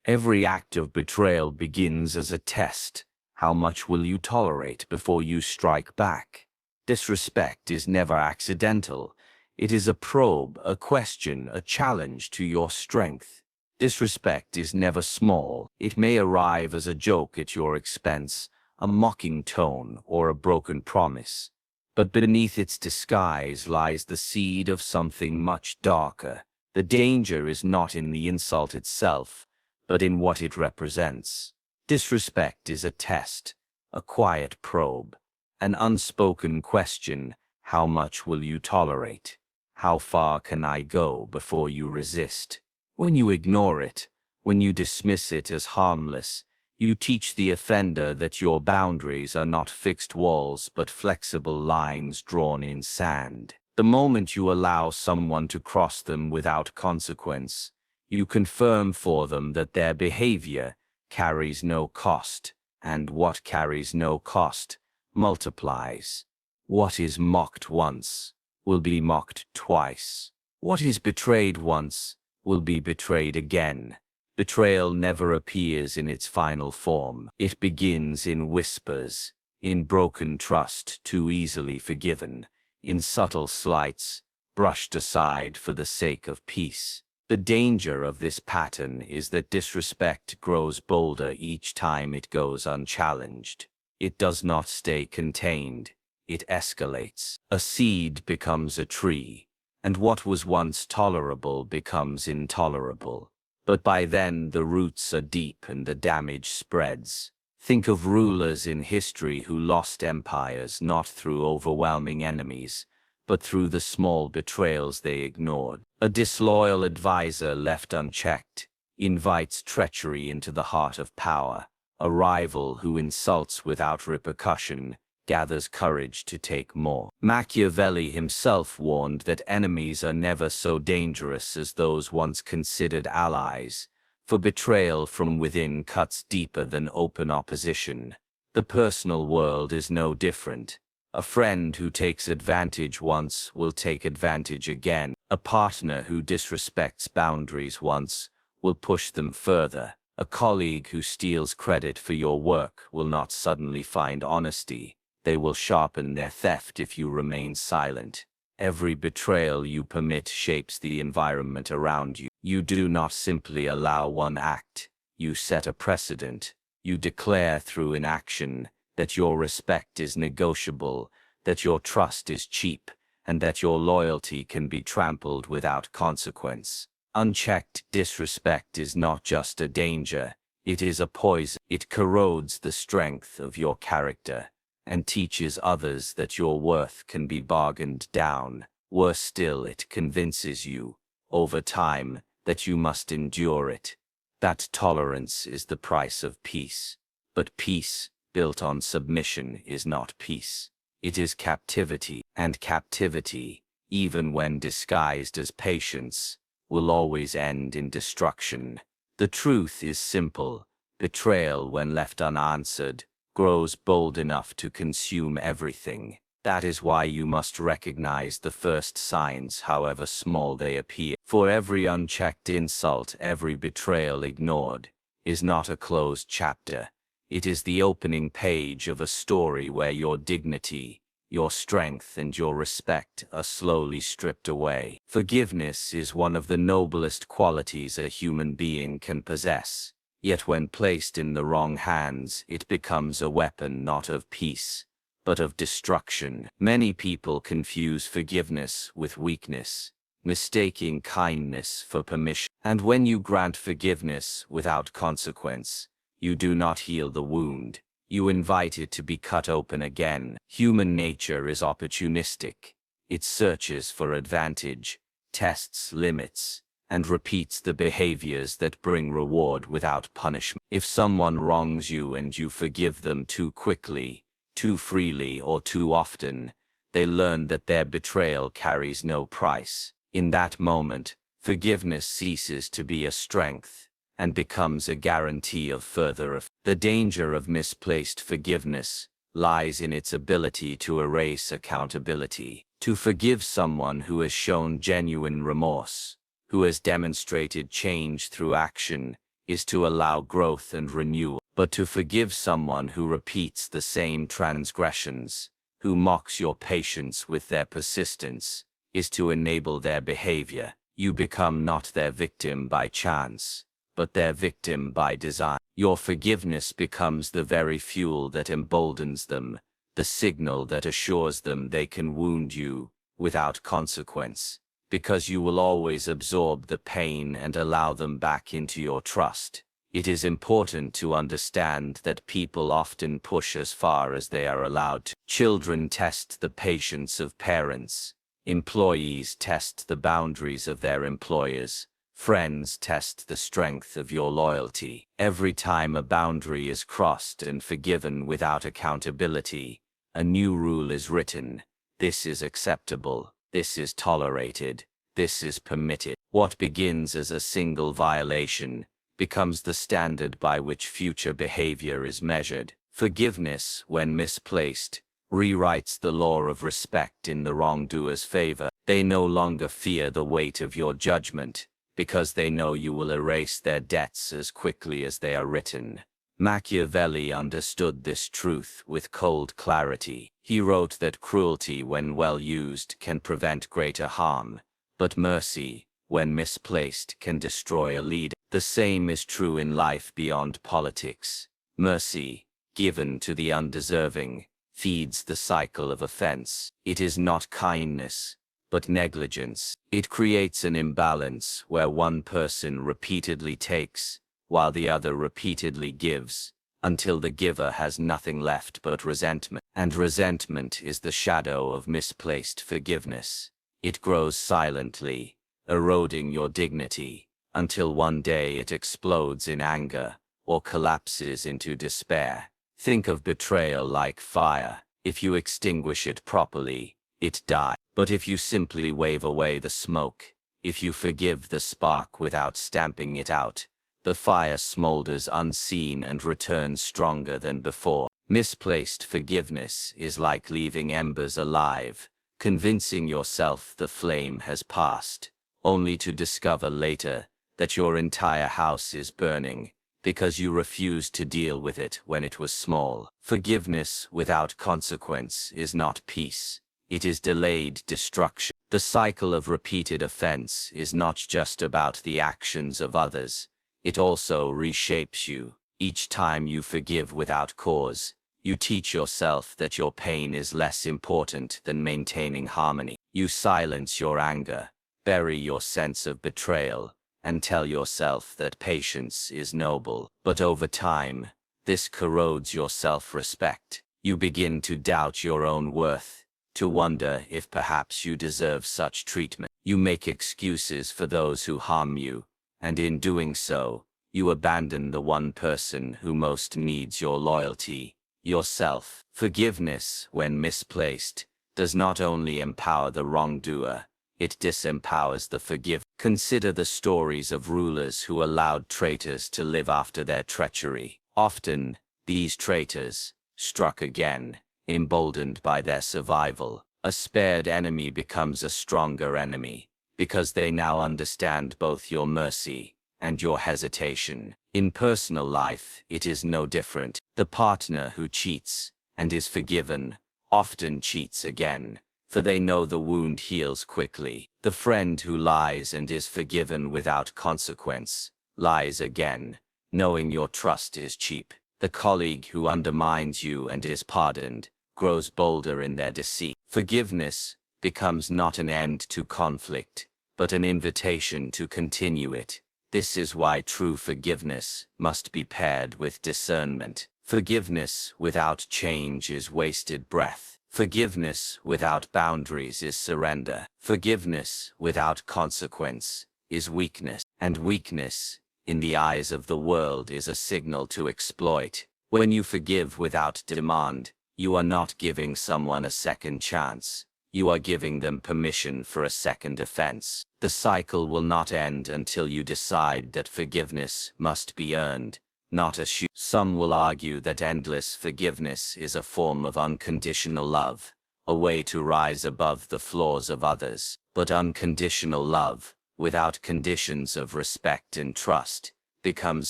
Every act of betrayal begins as a test. How much will you tolerate before you strike back? Disrespect is never accidental. It is a probe, a question, a challenge to your strength. Disrespect is never small. It may arrive as a joke at your expense, a mocking tone, or a broken promise. But beneath its disguise lies the seed of something much darker. The danger is not in the insult itself, but in what it represents. Disrespect is a test, a quiet probe, an unspoken question. How much will you tolerate? How far can I go before you resist? When you ignore it, when you dismiss it as harmless, you teach the offender that your boundaries are not fixed walls but flexible lines drawn in sand. The moment you allow someone to cross them without consequence, you confirm for them that their behavior carries no cost, and what carries no cost multiplies. What is mocked once will be mocked twice. What is betrayed once will be betrayed again. Betrayal never appears in its final form. It begins in whispers, in broken trust too easily forgiven, in subtle slights, brushed aside for the sake of peace. The danger of this pattern is that disrespect grows bolder each time it goes unchallenged. It does not stay contained. It escalates. A seed becomes a tree, and what was once tolerable becomes intolerable. But by then the roots are deep and the damage spreads. Think of rulers in history who lost empires not through overwhelming enemies, but through the small betrayals they ignored. A disloyal advisor left unchecked invites treachery into the heart of power. A rival who insults without repercussion gathers courage to take more. Machiavelli himself warned that enemies are never so dangerous as those once considered allies, for betrayal from within cuts deeper than open opposition. The personal world is no different. A friend who takes advantage once will take advantage again. A partner who disrespects boundaries once will push them further. A colleague who steals credit for your work will not suddenly find honesty. They will sharpen their theft if you remain silent. Every betrayal you permit shapes the environment around you. You do not simply allow one act. You set a precedent. You declare through inaction that your respect is negotiable, that your trust is cheap, and that your loyalty can be trampled without consequence. Unchecked disrespect is not just a danger, it is a poison. It corrodes the strength of your character and teaches others that your worth can be bargained down. Worse still, it convinces you, over time, that you must endure it. That tolerance is the price of peace. But peace, built on submission, is not peace. It is captivity, and captivity, even when disguised as patience, will always end in destruction. The truth is simple. Betrayal, when left unanswered, grows bold enough to consume everything. That is why you must recognize the first signs, however small they appear. For every unchecked insult, every betrayal ignored, is not a closed chapter. It is the opening page of a story where your dignity, your strength, and your respect are slowly stripped away. Forgiveness is one of the noblest qualities a human being can possess. Yet when placed in the wrong hands, it becomes a weapon not of peace, but of destruction. Many people confuse forgiveness with weakness, mistaking kindness for permission. And when you grant forgiveness without consequence, you do not heal the wound. You invite it to be cut open again. Human nature is opportunistic. It searches for advantage, tests limits, and repeats the behaviors that bring reward without punishment. If someone wrongs you and you forgive them too quickly, too freely, or too often, they learn that their betrayal carries no price. In that moment, forgiveness ceases to be a strength and becomes a guarantee of further effort. The danger of misplaced forgiveness lies in its ability to erase accountability. To forgive someone who has shown genuine remorse, who has demonstrated change through action, is to allow growth and renewal. But to forgive someone who repeats the same transgressions, who mocks your patience with their persistence, is to enable their behavior. You become not their victim by chance, but their victim by design. Your forgiveness becomes the very fuel that emboldens them, the signal that assures them they can wound you without consequence, because you will always absorb the pain and allow them back into your trust. It is important to understand that people often push as far as they are allowed to. Children test the patience of parents. Employees test the boundaries of their employers. Friends test the strength of your loyalty. Every time a boundary is crossed and forgiven without accountability, a new rule is written. This is acceptable. This is tolerated. This is permitted. What begins as a single violation becomes the standard by which future behavior is measured. Forgiveness, when misplaced, rewrites the law of respect in the wrongdoer's favor. They no longer fear the weight of your judgment, because they know you will erase their debts as quickly as they are written. Machiavelli understood this truth with cold clarity. He wrote that cruelty, when well used, can prevent greater harm, but mercy, when misplaced, can destroy a leader. The same is true in life beyond politics. Mercy, given to the undeserving, feeds the cycle of offense. It is not kindness, but negligence. It creates an imbalance where one person repeatedly takes, while the other repeatedly gives, until the giver has nothing left but resentment. And resentment is the shadow of misplaced forgiveness. It grows silently, eroding your dignity, until one day it explodes in anger, or collapses into despair. Think of betrayal like fire. If you extinguish it properly, it dies. But if you simply wave away the smoke, if you forgive the spark without stamping it out, the fire smolders unseen and returns stronger than before. Misplaced forgiveness is like leaving embers alive, convincing yourself the flame has passed, only to discover later that your entire house is burning, because you refused to deal with it when it was small. Forgiveness without consequence is not peace. It is delayed destruction. The cycle of repeated offense is not just about the actions of others. It also reshapes you. Each time you forgive without cause, you teach yourself that your pain is less important than maintaining harmony. You silence your anger, bury your sense of betrayal, and tell yourself that patience is noble. But over time, this corrodes your self-respect. You begin to doubt your own worth, to wonder if perhaps you deserve such treatment. You make excuses for those who harm you, and in doing so, you abandon the one person who most needs your loyalty, yourself. Forgiveness, when misplaced, does not only empower the wrongdoer, it disempowers the forgiven. Consider the stories of rulers who allowed traitors to live after their treachery. Often, these traitors, struck again, emboldened by their survival, a spared enemy becomes a stronger enemy, because they now understand both your mercy and your hesitation. In personal life, it is no different. The partner who cheats and is forgiven often cheats again, for they know the wound heals quickly. The friend who lies and is forgiven without consequence lies again, knowing your trust is cheap. The colleague who undermines you and is pardoned grows bolder in their deceit. Forgiveness becomes not an end to conflict, but an invitation to continue it. This is why true forgiveness must be paired with discernment. Forgiveness without change is wasted breath. Forgiveness without boundaries is surrender. Forgiveness without consequence is weakness. And weakness, in the eyes of the world, is a signal to exploit. When you forgive without demand, you are not giving someone a second chance. You are giving them permission for a second offense. The cycle will not end until you decide that forgiveness must be earned, not assumed. Some will argue that endless forgiveness is a form of unconditional love, a way to rise above the flaws of others. But unconditional love, without conditions of respect and trust, becomes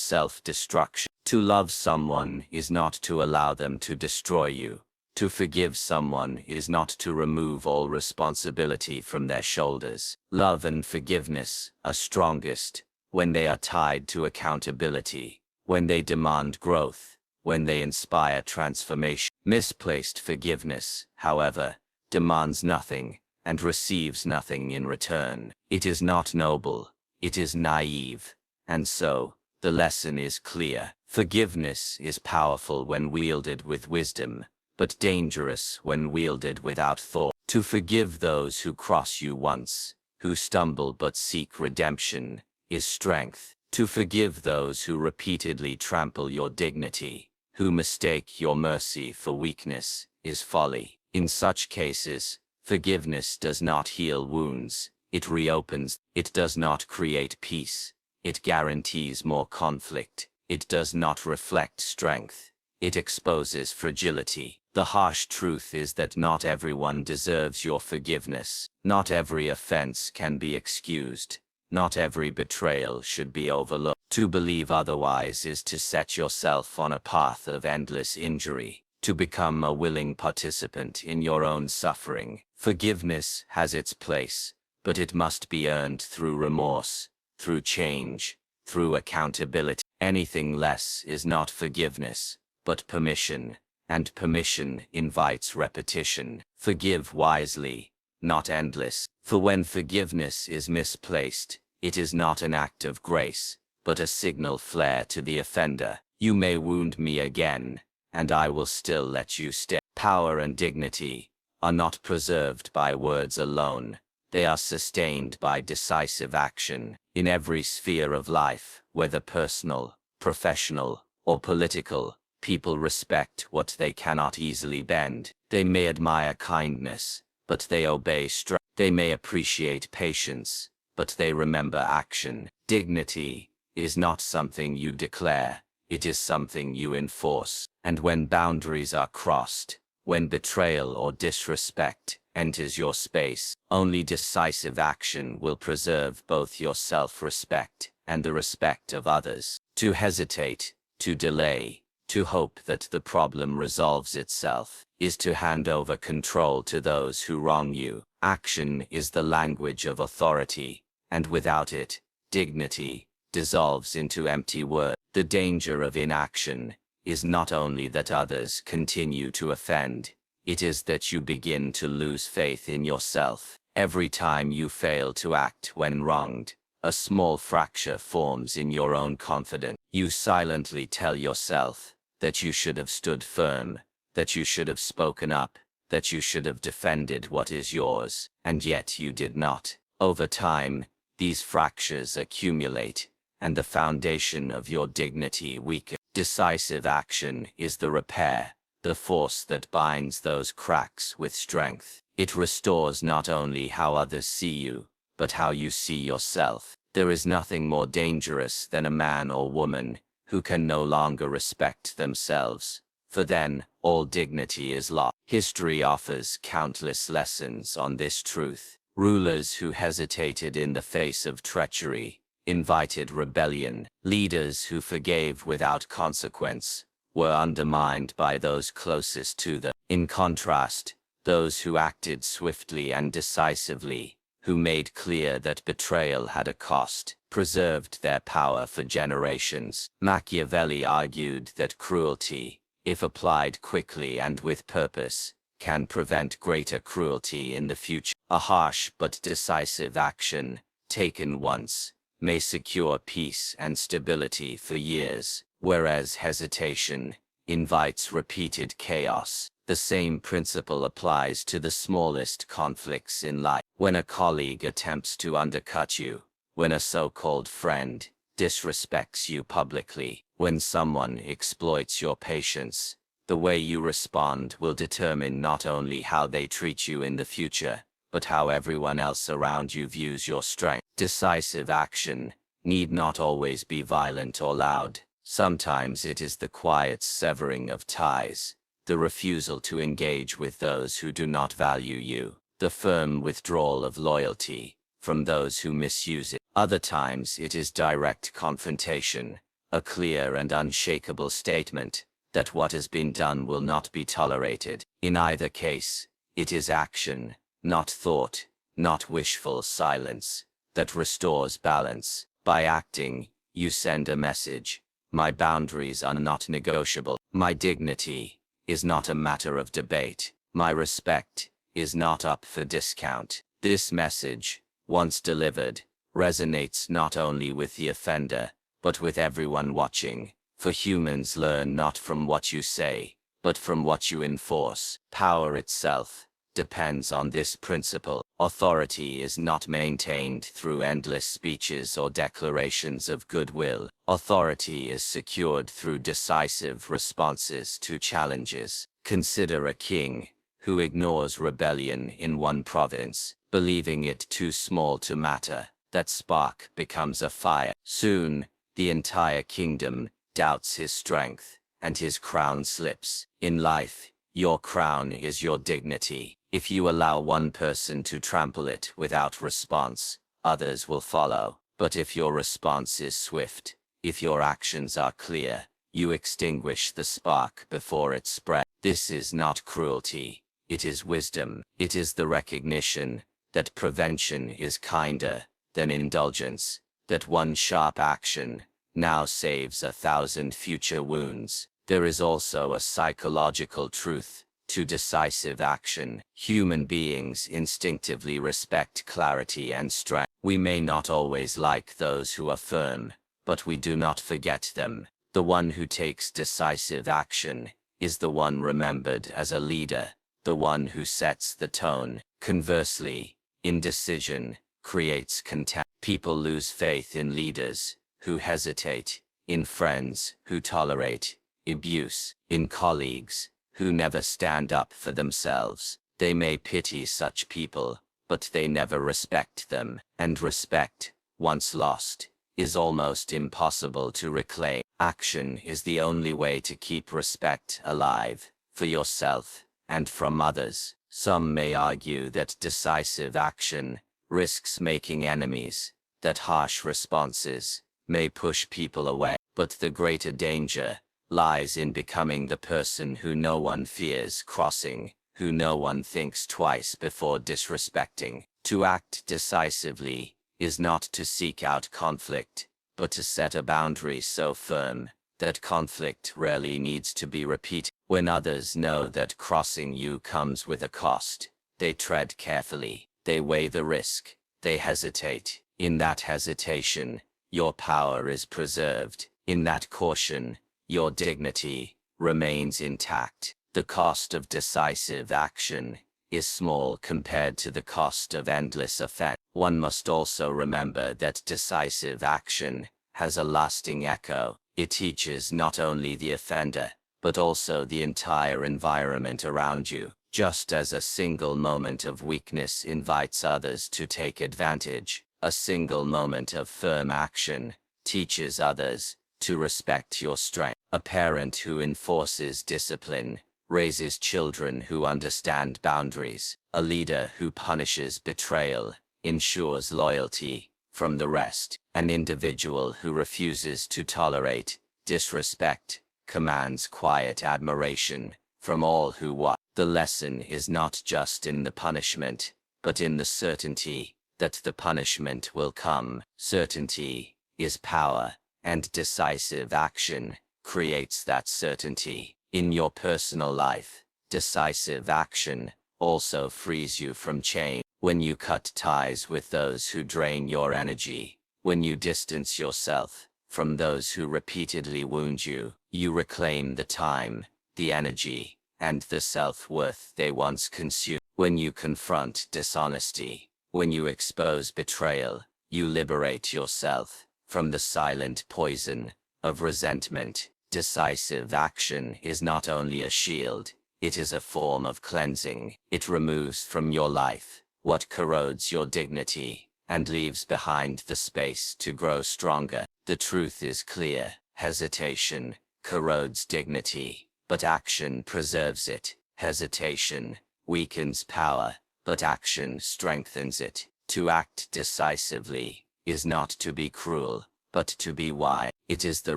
self-destruction. To love someone is not to allow them to destroy you. To forgive someone is not to remove all responsibility from their shoulders. Love and forgiveness are strongest when they are tied to accountability, when they demand growth, when they inspire transformation. Misplaced forgiveness, however, demands nothing and receives nothing in return. It is not noble, it is naive. And so, the lesson is clear. Forgiveness is powerful when wielded with wisdom, but dangerous when wielded without thought. To forgive those who cross you once, who stumble but seek redemption, is strength. To forgive those who repeatedly trample your dignity, who mistake your mercy for weakness, is folly. In such cases, forgiveness does not heal wounds, it reopens. It does not create peace, it guarantees more conflict. It does not reflect strength, it exposes fragility. The harsh truth is that not everyone deserves your forgiveness. Not every offense can be excused. Not every betrayal should be overlooked. To believe otherwise is to set yourself on a path of endless injury, to become a willing participant in your own suffering. Forgiveness has its place, but it must be earned through remorse, through change, through accountability. Anything less is not forgiveness, but permission, and permission invites repetition. Forgive wisely, not endless. For when forgiveness is misplaced, it is not an act of grace, but a signal flare to the offender. You may wound me again, and I will still let you stay. Power and dignity are not preserved by words alone. They are sustained by decisive action. In every sphere of life, whether personal, professional, or political, people respect what they cannot easily bend. They may admire kindness, but they obey strength. They may appreciate patience, but they remember action. Dignity is not something you declare, it is something you enforce. And when boundaries are crossed, when betrayal or disrespect enters your space, only decisive action will preserve both your self-respect and the respect of others. To hesitate, to delay, to hope that the problem resolves itself, is to hand over control to those who wrong you. Action is the language of authority, and without it, dignity dissolves into empty words. The danger of inaction is not only that others continue to offend, it is that you begin to lose faith in yourself. Every time you fail to act when wronged, a small fracture forms in your own confidence. You silently tell yourself that you should have stood firm, that you should have spoken up, that you should have defended what is yours, and yet you did not. Over time, these fractures accumulate, and the foundation of your dignity weakens. Decisive action is the repair, the force that binds those cracks with strength. It restores not only how others see you, but how you see yourself. There is nothing more dangerous than a man or woman who can no longer respect themselves, for then all dignity is lost. History offers countless lessons on this truth. Rulers who hesitated in the face of treachery invited rebellion. Leaders who forgave without consequence were undermined by those closest to them. In contrast, those who acted swiftly and decisively, who made clear that betrayal had a cost, preserved their power for generations. Machiavelli argued that cruelty, if applied quickly and with purpose, can prevent greater cruelty in the future. A harsh but decisive action, taken once, may secure peace and stability for years, whereas hesitation invites repeated chaos. The same principle applies to the smallest conflicts in life. When a colleague attempts to undercut you, when a so-called friend disrespects you publicly, when someone exploits your patience, the way you respond will determine not only how they treat you in the future, but how everyone else around you views your strength. Decisive action need not always be violent or loud. Sometimes it is the quiet severing of ties, the refusal to engage with those who do not value you, the firm withdrawal of loyalty from those who misuse it. Other times it is direct confrontation, a clear and unshakable statement that what has been done will not be tolerated. In either case, it is action, not thought, not wishful silence, that restores balance. By acting, you send a message. My boundaries are not negotiable. My dignity is not a matter of debate. My respect is not up for discount. This message, once delivered, resonates not only with the offender, but with everyone watching. For humans learn not from what you say, but from what you enforce. Power itself depends on this principle. Authority is not maintained through endless speeches or declarations of goodwill. Authority is secured through decisive responses to challenges. Consider a king who ignores rebellion in one province, believing it too small to matter. That spark becomes a fire. Soon, the entire kingdom doubts his strength, and his crown slips. In life, your crown is your dignity. If you allow one person to trample it without response, others will follow. But if your response is swift, if your actions are clear, you extinguish the spark before it spreads. This is not cruelty. It is wisdom. It is the recognition that prevention is kinder than indulgence, that one sharp action now saves 1,000 future wounds. There is also a psychological truth to decisive action. Human beings instinctively respect clarity and strength. We may not always like those who are firm, but we do not forget them. The one who takes decisive action is the one remembered as a leader, the one who sets the tone. Conversely, indecision creates contempt. People lose faith in leaders who hesitate, in friends who tolerate abuse, in colleagues who never stand up for themselves. They may pity such people, but they never respect them, and respect, once lost, is almost impossible to reclaim. Action is the only way to keep respect alive, for yourself and from others. Some may argue that decisive action risks making enemies, that harsh responses may push people away, but the greater danger lies in becoming the person who no one fears crossing, who no one thinks twice before disrespecting. To act decisively is not to seek out conflict, but to set a boundary so firm that conflict rarely needs to be repeated. When others know that crossing you comes with a cost, they tread carefully, they weigh the risk, they hesitate. In that hesitation, your power is preserved. In that caution, your dignity remains intact. The cost of decisive action is small compared to the cost of endless offense. One must also remember that decisive action has a lasting echo. It teaches not only the offender, but also the entire environment around you. Just as a single moment of weakness invites others to take advantage, a single moment of firm action teaches others to respect your strength. A parent who enforces discipline raises children who understand boundaries. A leader who punishes betrayal ensures loyalty from the rest. An individual who refuses to tolerate disrespect commands quiet admiration from all who watch. The lesson is not just in the punishment, but in the certainty that the punishment will come. Certainty is power, and decisive action creates that certainty. In your personal life, decisive action also frees you from chains. When you cut ties with those who drain your energy, when you distance yourself from those who repeatedly wound you, you reclaim the time, the energy, and the self-worth they once consumed. When you confront dishonesty, when you expose betrayal, you liberate yourself from the silent poison of resentment. Decisive action is not only a shield, it is a form of cleansing. It removes from your life what corrodes your dignity, and leaves behind the space to grow stronger. The truth is clear: hesitation corrodes dignity, but action preserves it. Hesitation weakens power, but action strengthens it. To act decisively is not to be cruel, but to be wise. It is the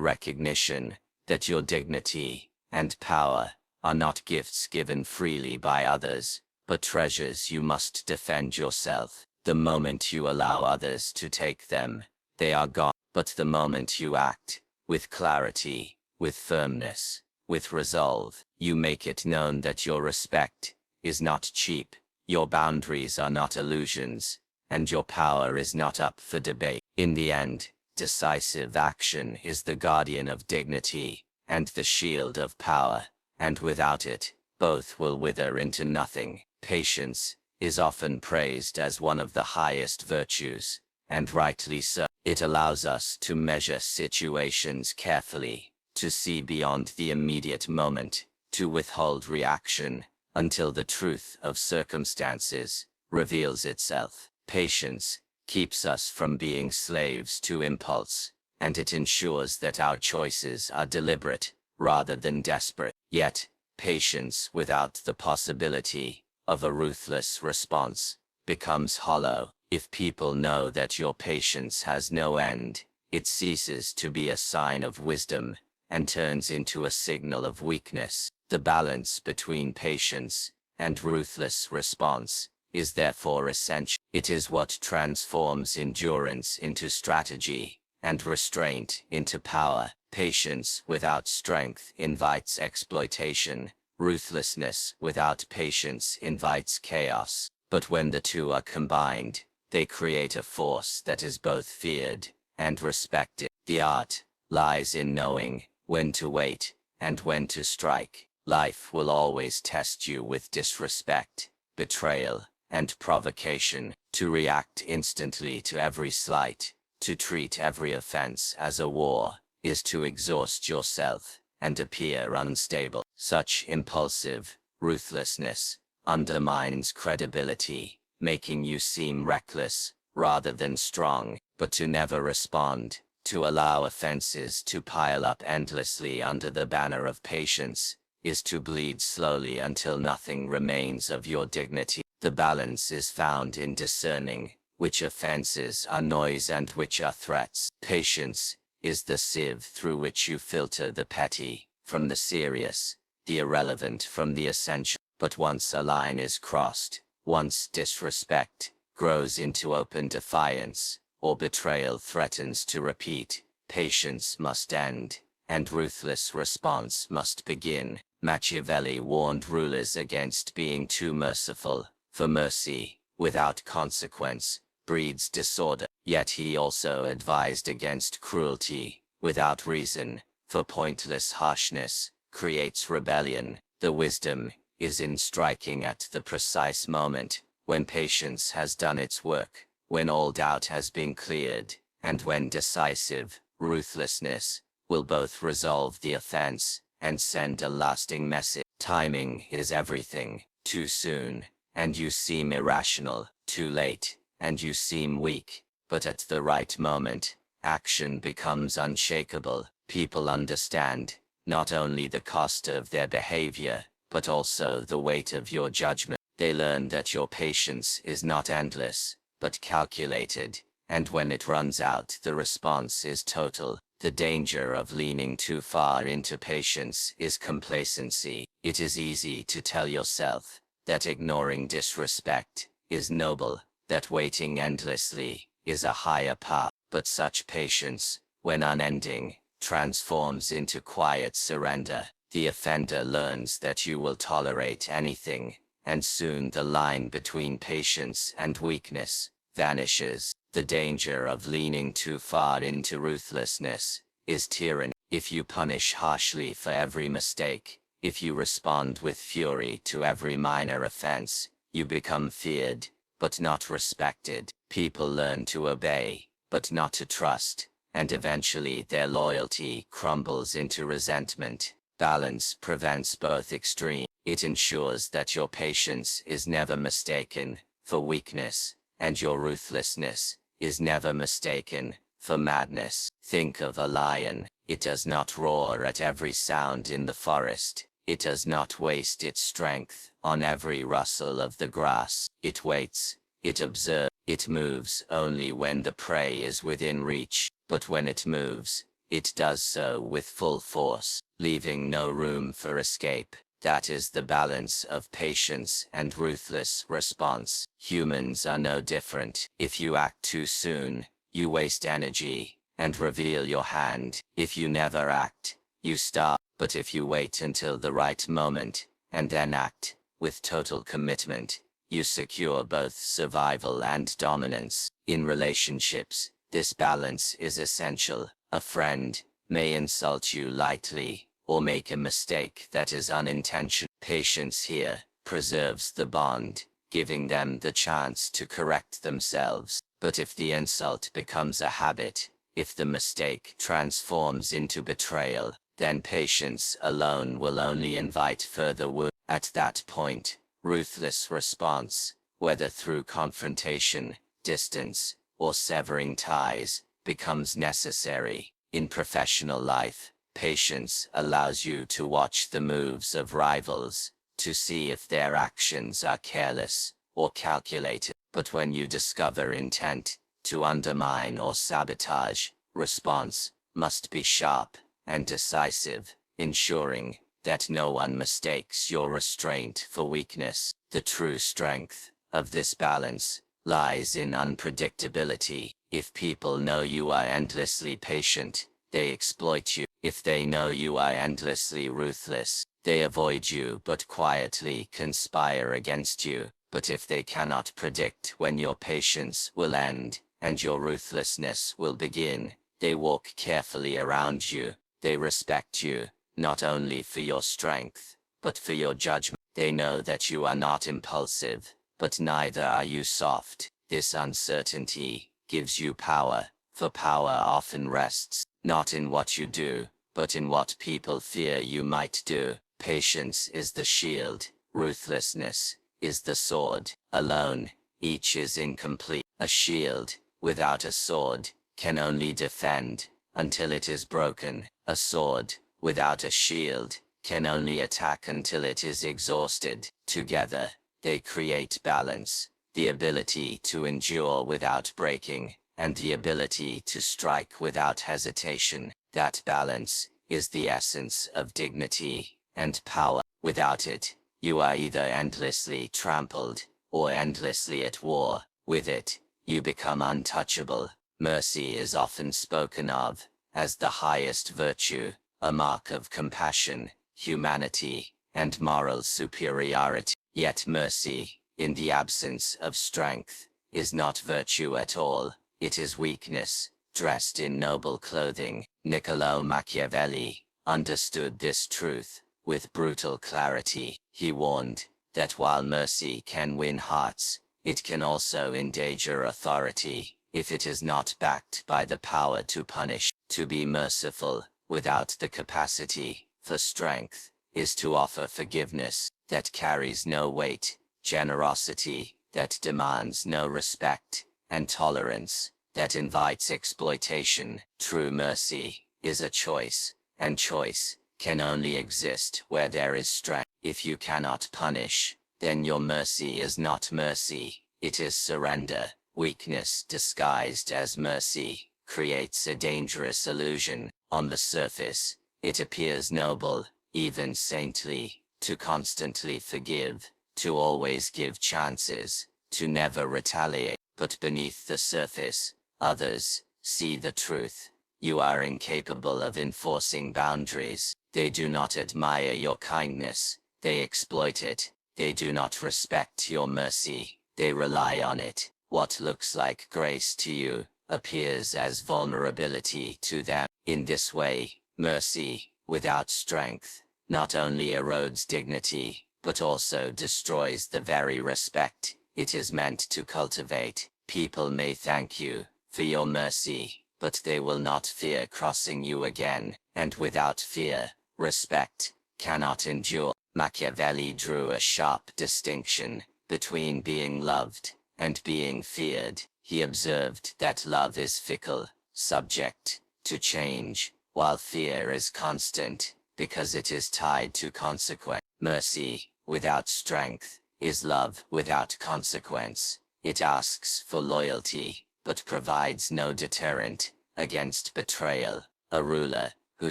recognition that your dignity and power are not gifts given freely by others, but treasures you must defend yourself. The moment you allow others to take them, they are gone. But the moment you act with clarity, with firmness, with resolve, you make it known that your respect is not cheap, your boundaries are not illusions, and your power is not up for debate. In the end, decisive action is the guardian of dignity and the shield of power, and without it, both will wither into nothing. Patience is often praised as one of the highest virtues, and rightly so. It allows us to measure situations carefully, to see beyond the immediate moment, to withhold reaction until the truth of circumstances reveals itself. Patience keeps us from being slaves to impulse, and it ensures that our choices are deliberate rather than desperate. Yet, patience without the possibility of a ruthless response becomes hollow. If people know that your patience has no end, it ceases to be a sign of wisdom and turns into a signal of weakness. The balance between patience and ruthless response is therefore essential. It is what transforms endurance into strategy and restraint into power. Patience without strength invites exploitation. Ruthlessness without patience invites chaos. But when the two are combined, they create a force that is both feared and respected. The art lies in knowing when to wait and when to strike. Life will always test you with disrespect, betrayal, and provocation. To react instantly to every slight, to treat every offense as a war, is to exhaust yourself and appear unstable. Such impulsive ruthlessness undermines credibility, making you seem reckless rather than strong. But to never respond, to allow offenses to pile up endlessly under the banner of patience, is to bleed slowly until nothing remains of your dignity. The balance is found in discerning which offenses are noise and which are threats. Patience is the sieve through which you filter the petty from the serious, the irrelevant from the essential. But once a line is crossed, once disrespect grows into open defiance, or betrayal threatens to repeat, patience must end, and ruthless response must begin. Machiavelli warned rulers against being too merciful, for mercy, without consequence, breeds disorder. Yet he also advised against cruelty, without reason, for pointless harshness creates rebellion. The wisdom is in striking at the precise moment, when patience has done its work, when all doubt has been cleared, and when decisive ruthlessness will both resolve the offense and send a lasting message. Timing is everything. Too soon, and you seem irrational. Too late, and you seem weak. But at the right moment, action becomes unshakable. People understand not only the cost of their behavior, but also the weight of your judgment. They learn that your patience is not endless, but calculated, and when it runs out, the response is total. The danger of leaning too far into patience is complacency. It is easy to tell yourself that ignoring disrespect is noble, that waiting endlessly is a higher path. But such patience, when unending, transforms into quiet surrender. The offender learns that you will tolerate anything, and soon the line between patience and weakness vanishes. The danger of leaning too far into ruthlessness is tyranny. If you punish harshly for every mistake, if you respond with fury to every minor offense, you become feared, but not respected. People learn to obey, but not to trust, and eventually their loyalty crumbles into resentment. Balance prevents both extremes. It ensures that your patience is never mistaken for weakness, and your ruthlessness is never mistaken for madness. Think of a lion. It does not roar at every sound in the forest. It does not waste its strength on every rustle of the grass. It waits, it observes, It moves only when the prey is within reach, but when it moves, it does so with full force, leaving no room for escape. That is the balance of patience and ruthless response. Humans are no different. If you act too soon, you waste energy and reveal your hand. If you never act, you starve. But if you wait until the right moment, and then act, with total commitment, you secure both survival and dominance. In relationships, this balance is essential. A friend may insult you lightly, or make a mistake that is unintentional. Patience here preserves the bond, giving them the chance to correct themselves. But if the insult becomes a habit, if the mistake transforms into betrayal, then patience alone will only invite further wound. At that point, ruthless response, whether through confrontation, distance, or severing ties, becomes necessary. In professional life, patience allows you to watch the moves of rivals, to see if their actions are careless or calculated. But when you discover intent to undermine or sabotage, response must be sharp and decisive, ensuring that no one mistakes your restraint for weakness. The true strength of this balance lies in unpredictability. If people know you are endlessly patient, they exploit you. If they know you are endlessly ruthless, they avoid you but quietly conspire against you. But if they cannot predict when your patience will end and your ruthlessness will begin, they walk carefully around you. They respect you, not only for your strength, but for your judgment. They know that you are not impulsive, but neither are you soft. This uncertainty gives you power, for power often rests, not in what you do, but in what people fear you might do. Patience is the shield, ruthlessness is the sword. Alone, each is incomplete. A shield, without a sword, can only defend until it is broken. A sword, without a shield, can only attack until it is exhausted. Together, they create balance, the ability to endure without breaking, and the ability to strike without hesitation. That balance is the essence of dignity and power. Without it, you are either endlessly trampled, or endlessly at war. With it, you become untouchable. Mercy is often spoken of as the highest virtue, a mark of compassion, humanity, and moral superiority. Yet mercy, in the absence of strength, is not virtue at all. It is weakness, dressed in noble clothing. Niccolò Machiavelli understood this truth with brutal clarity. He warned that while mercy can win hearts, it can also endanger authority, if it is not backed by the power to punish. To be merciful, without the capacity for strength, is to offer forgiveness that carries no weight, generosity that demands no respect, and tolerance that invites exploitation. True mercy is a choice, and choice can only exist where there is strength. If you cannot punish, then your mercy is not mercy, it is surrender. Weakness disguised as mercy creates a dangerous illusion. On the surface, it appears noble, even saintly, to constantly forgive, to always give chances, to never retaliate. But beneath the surface, others see the truth. You are incapable of enforcing boundaries. They do not admire your kindness, they exploit it. They do not respect your mercy, they rely on it. What looks like grace to you appears as vulnerability to them. In this way, mercy, without strength, not only erodes dignity, but also destroys the very respect it is meant to cultivate. People may thank you for your mercy, but they will not fear crossing you again, and without fear, respect cannot endure. Machiavelli drew a sharp distinction between being loved and being feared. He observed that love is fickle, subject to change, while fear is constant, because it is tied to consequence. Mercy, without strength, is love without consequence. It asks for loyalty, but provides no deterrent against betrayal. A ruler who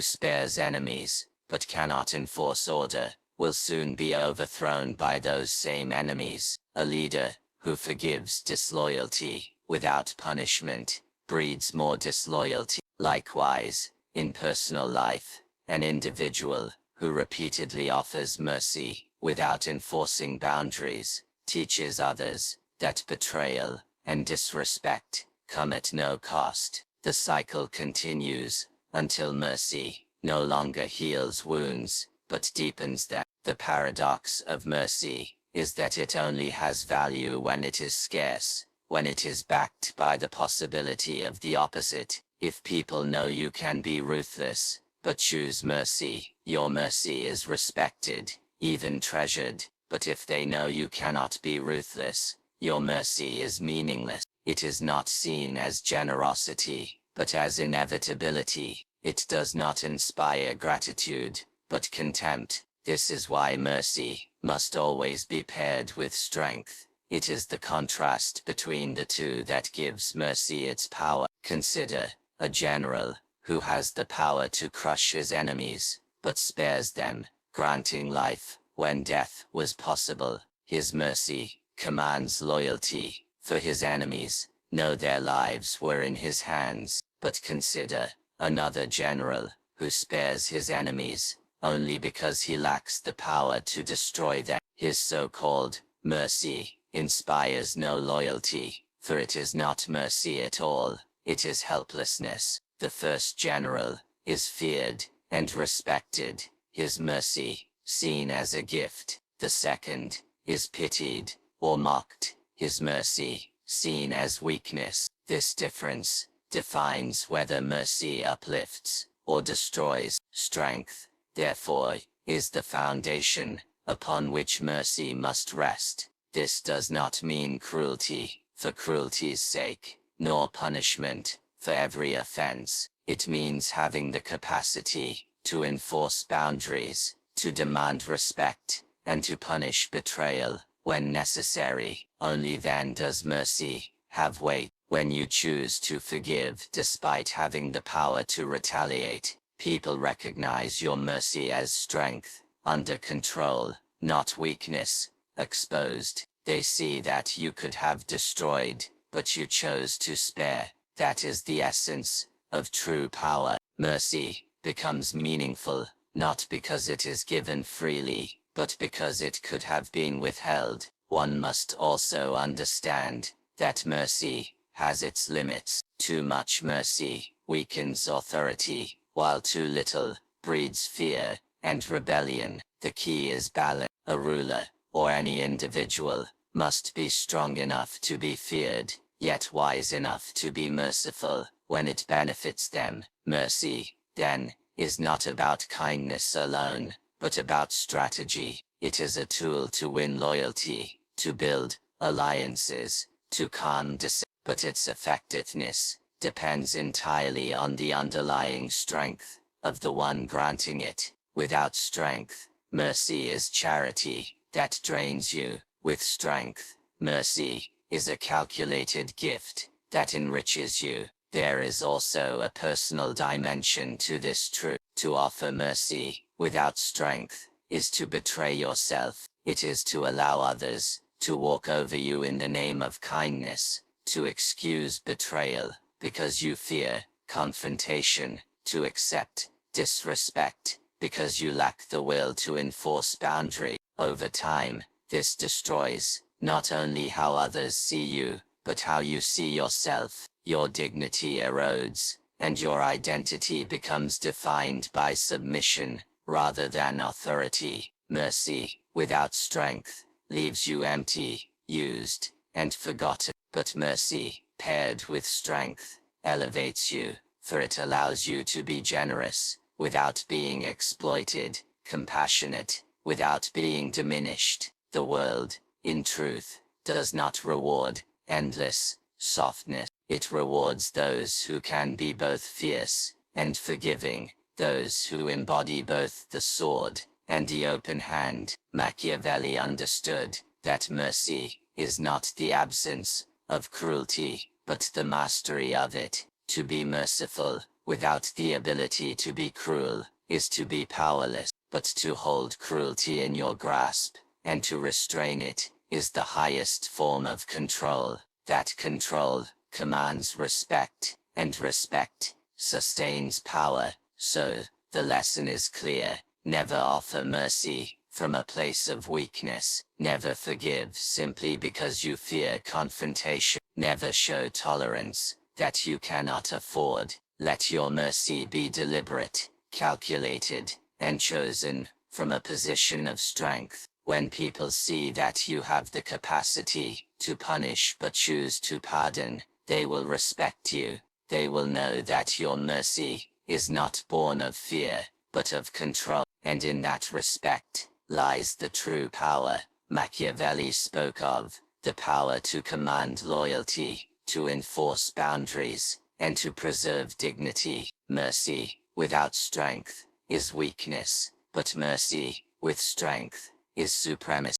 spares enemies, but cannot enforce order, will soon be overthrown by those same enemies. A leader who forgives disloyalty without punishment breeds more disloyalty. Likewise, in personal life, an individual who repeatedly offers mercy without enforcing boundaries teaches others that betrayal and disrespect come at no cost. The cycle continues until mercy no longer heals wounds, but deepens them. The paradox of mercy is that it only has value when it is scarce, when it is backed by the possibility of the opposite. If people know you can be ruthless, but choose mercy, your mercy is respected, even treasured. But if they know you cannot be ruthless, your mercy is meaningless. It is not seen as generosity, but as inevitability. It does not inspire gratitude, but contempt. This is why mercy must always be paired with strength. It is the contrast between the two that gives mercy its power. Consider a general who has the power to crush his enemies, but spares them, granting life when death was possible. His mercy commands loyalty, for his enemies know their lives were in his hands. But consider another general who spares his enemies only because he lacks the power to destroy them. His so-called mercy inspires no loyalty, for it is not mercy at all, it is helplessness. The first general is feared and respected, his mercy seen as a gift. The second is pitied or mocked, his mercy seen as weakness. This difference defines whether mercy uplifts or destroys. Strength, therefore, is the foundation upon which mercy must rest. This does not mean cruelty for cruelty's sake, nor punishment for every offense. It means having the capacity to enforce boundaries, to demand respect, and to punish betrayal when necessary. Only then does mercy have weight. When you choose to forgive despite having the power to retaliate, people recognize your mercy as strength, under control, not weakness, exposed. They see that you could have destroyed, but you chose to spare. That is the essence of true power. Mercy becomes meaningful, not because it is given freely, but because it could have been withheld. One must also understand that mercy has its limits. Too much mercy weakens authority, while too little breeds fear and rebellion. The key is balance. A ruler, or any individual, must be strong enough to be feared, yet wise enough to be merciful when it benefits them. Mercy, then, is not about kindness alone, but about strategy. It is a tool to win loyalty, to build alliances, to calm dissension. But its effectiveness depends entirely on the underlying strength of the one granting it. Without strength, mercy is charity that drains you. With strength, mercy is a calculated gift that enriches you. There is also a personal dimension to this truth. To offer mercy without strength is to betray yourself. It is to allow others to walk over you in the name of kindness, to excuse betrayal because you fear confrontation, to accept disrespect because you lack the will to enforce boundary. Over time, this destroys not only how others see you, but how you see yourself. Your dignity erodes, and your identity becomes defined by submission rather than authority. Mercy without strength leaves you empty, used, and forgotten. But mercy, paired with strength, elevates you, for it allows you to be generous without being exploited, compassionate without being diminished. The world, in truth, does not reward endless softness. It rewards those who can be both fierce and forgiving, those who embody both the sword and the open hand. Machiavelli understood that mercy is not the absence of cruelty, but the mastery of it. To be merciful, without the ability to be cruel, is to be powerless. But to hold cruelty in your grasp, and to restrain it, is the highest form of control. That control commands respect, and respect sustains power. So, the lesson is clear: never offer mercy from a place of weakness. Never forgive simply because you fear confrontation. Never show tolerance that you cannot afford. Let your mercy be deliberate, calculated, and chosen from a position of strength. When people see that you have the capacity to punish but choose to pardon, they will respect you. They will know that your mercy is not born of fear, but of control. And in that respect lies the true power Machiavelli spoke of, the power to command loyalty, to enforce boundaries, and to preserve dignity. Mercy without strength is weakness, but mercy with strength is supremacy.